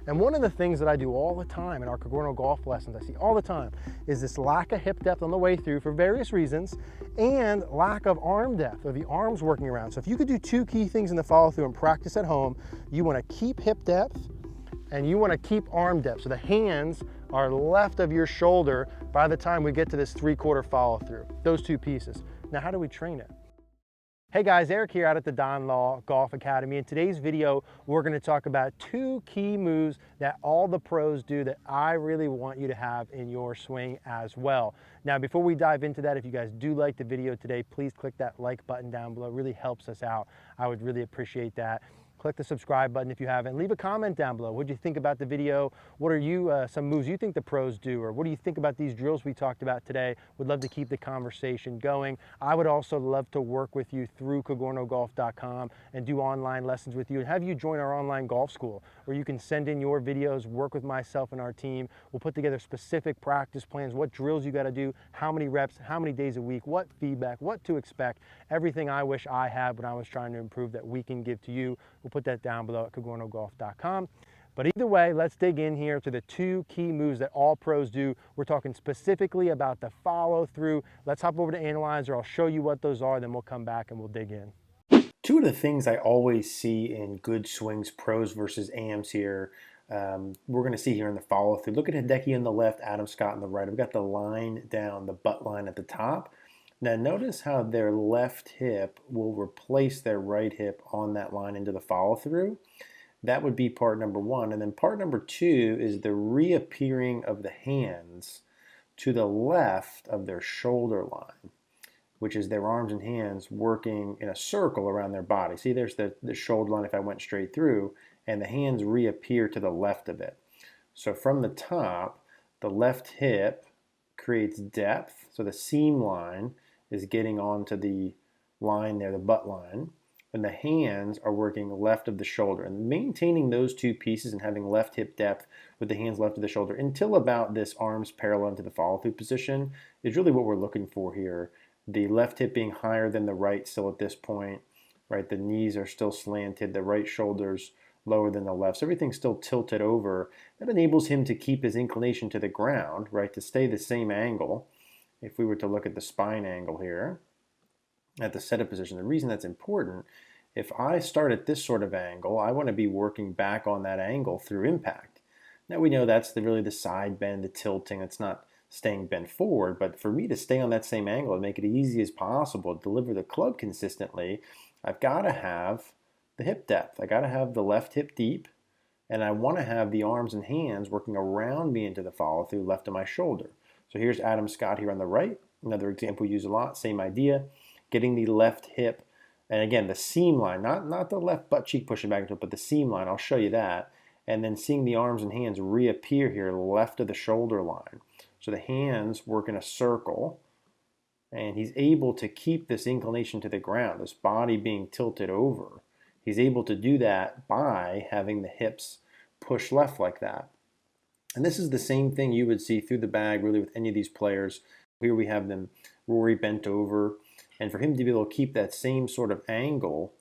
And one of the things that I do all the time in our Cogorno Golf lessons, I see all the time, is this lack of hip depth on the way through for various reasons, and lack of arm depth, or the arms working around. So if you could do two key things in the follow through and practice at home, you want to keep hip depth and you want to keep arm depth. So the hands are left of your shoulder by the time we get to this 3/4 follow through, those two pieces. Now, how do we train it? Hey guys, Eric here out at the Don Law Golf Academy. In today's video, we're going to talk about two key moves that all the pros do that I really want you to have in your swing as well. Now, before we dive into that, if you guys do like the video today, please click that like button down below. It really helps us out. I would really appreciate that. Click the subscribe button if you haven't. Leave a comment down below. What do you think about the video? What are some moves you think the pros do? Or what do you think about these drills we talked about today? Would love to keep the conversation going. I would also love to work with you through CogornoGolf.com and do online lessons with you and have you join our online golf school where you can send in your videos, work with myself and our team. We'll put together specific practice plans, what drills you got to do, how many reps, how many days a week, what feedback, what to expect, everything I wish I had when I was trying to improve that we can give to you. We'll put that down below at CogornoGolf.com. But either way, let's dig in here to the two key moves that all pros do. We're talking specifically about the follow through. Let's hop over to Analyzer. I'll show you what those are, then we'll come back and we'll dig in. Two of the things I always see in good swings, pros versus AMs here, we're going to see here in the follow through. Look at Hideki on the left, Adam Scott on the right. I've got the line down, the butt line at the top. Now notice how their left hip will replace their right hip on that line into the follow through. That would be part number one. And then part number two is the reappearing of the hands to the left of their shoulder line, which is their arms and hands working in a circle around their body. See, there's the shoulder line if I went straight through, and the hands reappear to the left of it. So from the top, the left hip creates depth. So the seam line is getting onto the line there, the butt line, and the hands are working left of the shoulder. And maintaining those two pieces and having left hip depth with the hands left of the shoulder until about this arms parallel to the follow-through position is really what we're looking for here. The left hip being higher than the right still at this point, right? The knees are still slanted, the right shoulder's lower than the left. So everything's still tilted over. That enables him to keep his inclination to the ground, right? To stay the same angle. If we were to look at the spine angle here, at the setup position, the reason that's important, if I start at this sort of angle, I want to be working back on that angle through impact. Now we know that's really the side bend, the tilting, it's not staying bent forward, but for me to stay on that same angle and make it easy as possible to deliver the club consistently, I've got to have the hip depth. I got to have the left hip deep, and I want to have the arms and hands working around me into the follow through left of my shoulder. So here's Adam Scott here on the right. Another example we use a lot, same idea. Getting the left hip, and again, the seam line, not the left butt cheek pushing back into it, but the seam line, I'll show you that. And then seeing the arms and hands reappear here left of the shoulder line. So the hands work in a circle, and he's able to keep this inclination to the ground, this body being tilted over. He's able to do that by having the hips push left like that. And this is the same thing you would see through the bag really with any of these players. Here we have them, Rory bent over, and for him to be able to keep that same sort of angle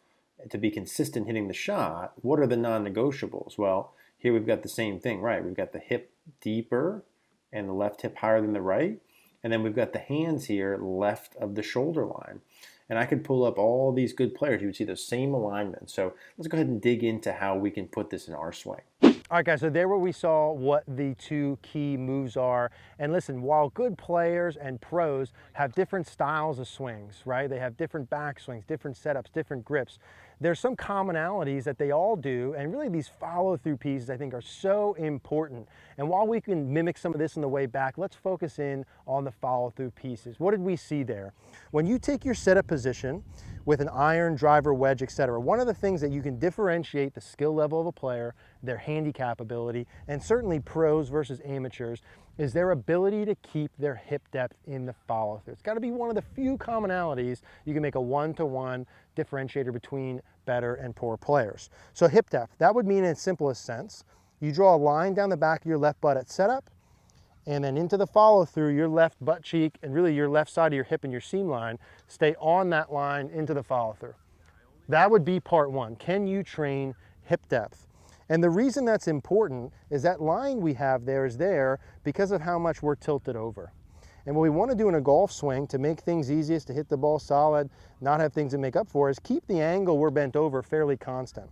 to be consistent hitting the shot, what are the non-negotiables? Well, here we've got the same thing, right? We've got the hip deeper and the left hip higher than the right, and then we've got the hands here left of the shoulder line. And I could pull up all these good players. You would see those same alignments. So let's go ahead and dig into how we can put this in our swing. All right, guys, so there where we saw what the two key moves are. And listen, while good players and pros have different styles of swings, right? They have different backswings, different setups, different grips. There's some commonalities that they all do, and really these follow-through pieces I think are so important. And while we can mimic some of this on the way back, let's focus in on the follow-through pieces. What did we see there? When you take your setup position with an iron, driver, wedge, etc., one of the things that you can differentiate the skill level of a player, their handicap ability, and certainly pros versus amateurs, is their ability to keep their hip depth in the follow-through. It's got to be one of the few commonalities you can make a one-to-one differentiator between better and poor players. So hip depth, that would mean in its simplest sense, you draw a line down the back of your left butt at setup, and then into the follow-through, your left butt cheek and really your left side of your hip and your seam line stay on that line into the follow-through. That would be part one. Can you train hip depth? And the reason that's important is that line we have there is there because of how much we're tilted over. And what we want to do in a golf swing to make things easiest, to hit the ball solid, not have things to make up for, is keep the angle we're bent over fairly constant.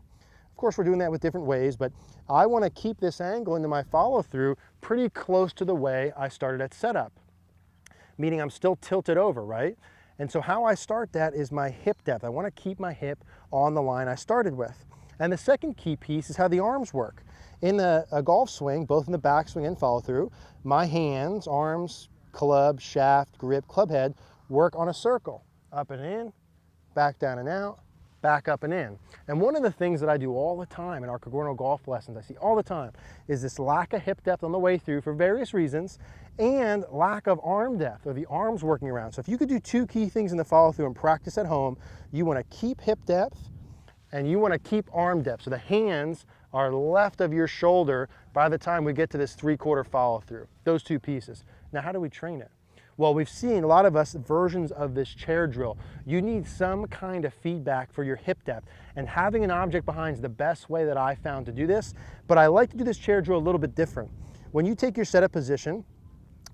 Of course, we're doing that with different ways, but I want to keep this angle into my follow through pretty close to the way I started at setup, meaning I'm still tilted over, right? And so how I start that is my hip depth. I want to keep my hip on the line I started with. And the second key piece is how the arms work. In a golf swing, both in the backswing and follow through, my hands, arms, club, shaft, grip, club head work on a circle. Up and in, back down and out, back up and in. And one of the things that I do all the time in our Cogorno Golf lessons, I see all the time, is this lack of hip depth on the way through for various reasons, and lack of arm depth, or the arms working around. So if you could do two key things in the follow through and practice at home, you want to keep hip depth and you want to keep arm depth. So the hands are left of your shoulder by the time we get to this 3/4 follow through, those two pieces. Now, how do we train it? Well, we've seen a lot of us versions of this chair drill. You need some kind of feedback for your hip depth, and having an object behind is the best way that I found to do this. But I like to do this chair drill a little bit different. When you take your setup position,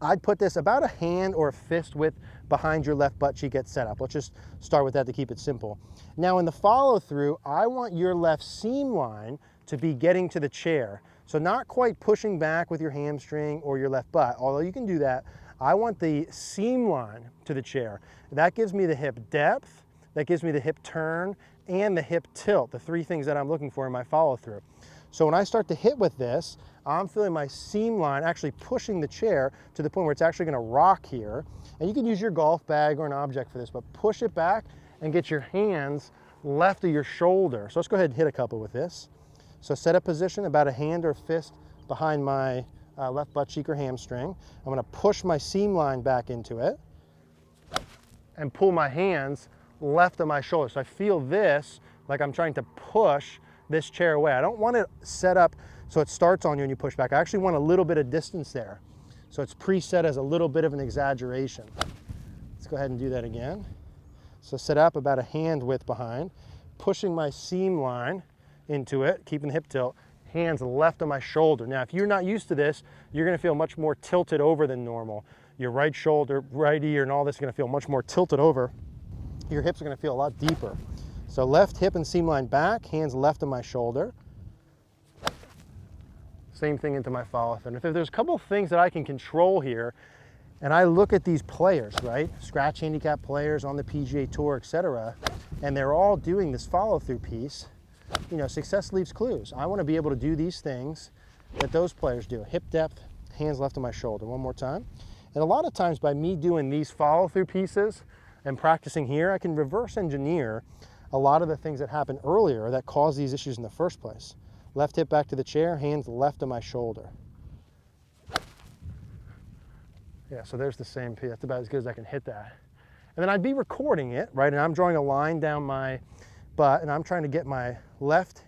I'd put this about a hand or a fist width behind your left butt cheek at setup. Let's just start with that to keep it simple. Now in the follow through, I want your left seam line to be getting to the chair. So not quite pushing back with your hamstring or your left butt, although you can do that. I want the seam line to the chair. That gives me the hip depth, that gives me the hip turn, and the hip tilt, the three things that I'm looking for in my follow through. So when I start to hit with this, I'm feeling my seam line actually pushing the chair to the point where it's actually going to rock here. And you can use your golf bag or an object for this, but push it back and get your hands left of your shoulder. So let's go ahead and hit a couple with this. So set up position about a hand or fist behind my left butt cheek or hamstring. I'm going to push my seam line back into it and pull my hands left of my shoulder. So I feel this like I'm trying to push this chair away. I don't want it set up so it starts on you and you push back. I actually want a little bit of distance there. So it's preset as a little bit of an exaggeration. Let's go ahead and do that again. So set up about a hand width behind, pushing my seam line into it, keeping the hip tilt, hands left of my shoulder. Now, if you're not used to this, you're gonna feel much more tilted over than normal. Your right shoulder, right ear, and all this is gonna feel much more tilted over. Your hips are gonna feel a lot deeper. So left hip and seam line back, hands left of my shoulder. Same thing into my follow through. And if there's a couple of things that I can control here, and I look at these players, right? Scratch handicap players on the PGA Tour, etc., and they're all doing this follow through piece, you know, success leaves clues. I want to be able to do these things that those players do. Hip depth, hands left of my shoulder. One more time. And a lot of times by me doing these follow through pieces and practicing here, I can reverse engineer a lot of the things that happened earlier that caused these issues in the first place. Left hip back to the chair, hands left of my shoulder. Yeah, so there's the same piece. That's about as good as I can hit that. And then I'd be recording it, right? And I'm drawing a line down my butt, and I'm trying to get my left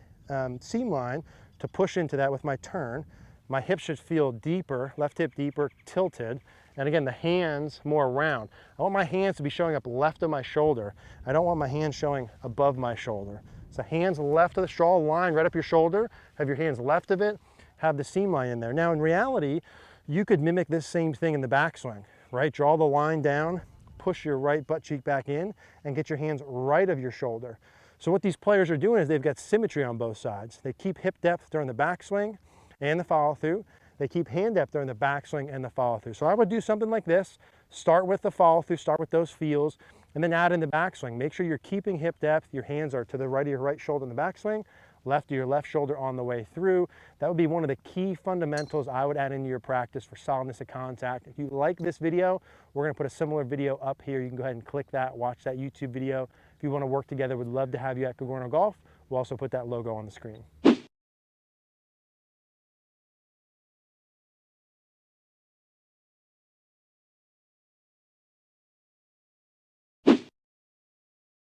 seam line to push into that with my turn. My hip should feel deeper, left hip deeper, tilted. And again, the hands more round. I want my hands to be showing up left of my shoulder. I don't want my hands showing above my shoulder. So hands left of the shoulder, line right up your shoulder, have your hands left of it, have the seam line in there. Now in reality, you could mimic this same thing in the backswing, right? Draw the line down, push your right butt cheek back in, and get your hands right of your shoulder. So what these players are doing is they've got symmetry on both sides. They keep hip depth during the backswing and the follow through. They keep hand depth during the backswing and the follow through. So I would do something like this. Start with the follow through, start with those feels, and then add in the backswing. Make sure you're keeping hip depth. Your hands are to the right of your right shoulder in the backswing, left of your left shoulder on the way through. That would be one of the key fundamentals I would add into your practice for solidness of contact. If you like this video, we're gonna put a similar video up here. You can go ahead and click that, watch that YouTube video. If you wanna work together, we'd love to have you at Cogorno Golf. We'll also put that logo on the screen.